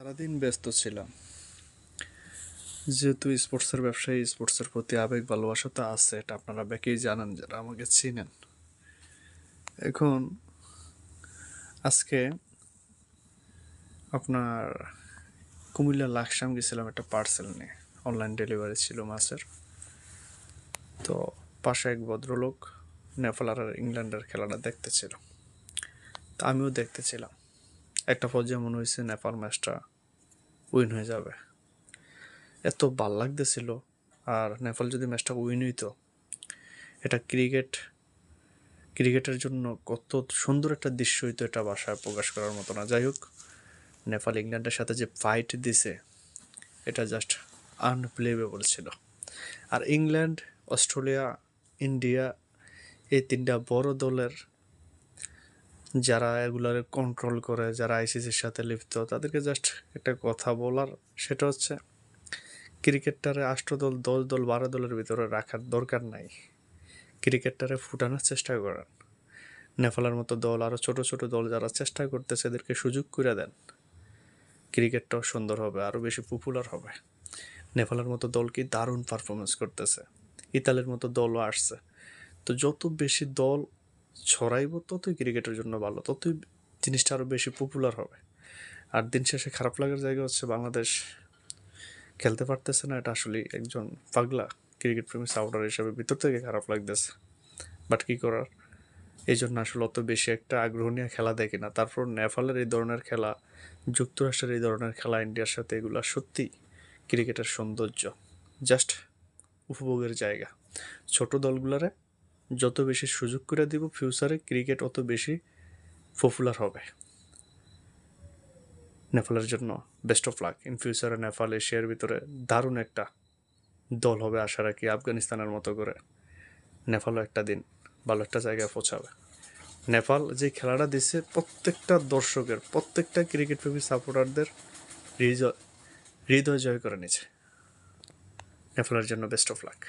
সারাদিন ব্যস্ত ছিলাম। যেহেতু স্পোর্টসের ব্যবসায়ী, স্পোর্টসের প্রতি আবেগ ভালোবাসা তো আছে, এটা আপনারা বেকেই জানেন যারা আমাকে চিনেন। এখন আজকে আপনার কুমিল্লা লাকসাম গেছিলাম একটা পার্সেল নিয়ে। অনলাইন ডেলিভারি ছিল মাছের। তো পাশে এক ভদ্রলোক নেপাল আর ইংল্যান্ডের খেলাটা দেখতেছিল, তা আমিও দেখতেছিলাম। একটা পর্যায়ে মনে হয়েছে নেপাল ম্যাচটা উইন হয়ে যাবে, এত ভাল লাগতেছিল। আর নেপাল যদি ম্যাচটা উইন হইতো, এটা ক্রিকেটের জন্য কত সুন্দর একটা দৃশ্য হইতো, এটা ভাষায় প্রকাশ করার মতো না। যাই হোক, নেপাল ইংল্যান্ডের সাথে যে ফাইট দিছে, এটা জাস্ট আনবিলিভেবল ছিল। আর ইংল্যান্ড, অস্ট্রেলিয়া, ইন্ডিয়া, এই তিনটা বড় দলের যারা এগুলার কন্ট্রোল করে, যারা আইসিসির সাথে লিপ্ত, তাদেরকে জাস্ট একটা কথা বলার, সেটা হচ্ছে ক্রিকেটটারে 8 দল, 10 দল, 12 দলের ভিতরে রাখার দরকার নাই। ক্রিকেটটারে ফুটানোর চেষ্টা করেন। নেপালের মতো দল, আরও ছোট ছোট দল যারা চেষ্টা করতেছে, এদেরকে সুযোগ করে দেন। ক্রিকেটটাও সুন্দর হবে, আরও বেশি পপুলার হবে। নেপালের মতো দল কি দারুণ পারফরমেন্স করতেছে, ইতালির মতো দলও আসছে। তো যত বেশি দল ছড়াইব, ততই ক্রিকেটের জন্য ভালো, ততই জিনিসটা আরও বেশি পপুলার হবে। আর দিন শেষে খারাপ লাগার জায়গা হচ্ছে বাংলাদেশ খেলতে পারতেছে না। এটা আসলে একজন পাগলা ক্রিকেট প্রেমী সাপোর্টার হিসেবে ভিতর থেকে খারাপ লাগতেছে, বাট কী করার। এই জন্য আসলে অত বেশি একটা আগ্রহ নিয়ে খেলা দেখি না। তারপর নেপালের এই ধরনের খেলা, যুক্তরাষ্ট্রের এই ধরনের খেলা, ইন্ডিয়ার সাথে, এগুলো সত্যি ক্রিকেটের সৌন্দর্য, জাস্ট উপভোগের জায়গা। ছোট দলগুলারে যত বেশি সুযোগ করে দিব, ফিউচারে ক্রিকেট অত বেশি পপুলার হবে। নেপালের জন্য বেস্ট অফ লাক। ইন ফিউচারে নেপাল এশিয়ার ভিতরে দারুণ একটা দল হবে আশা রাখি। আফগানিস্তানের মতো করে নেপালও একটা দিন ভালো একটা জায়গায় পৌঁছাবে। নেপাল যে খেলাটা দিচ্ছে, প্রত্যেকটা দর্শকের, প্রত্যেকটা ক্রিকেট প্রেমী সাপোর্টারদের হৃদয় জয় করে নিচ্ছে। নেপালের জন্য বেস্ট অফ লাক।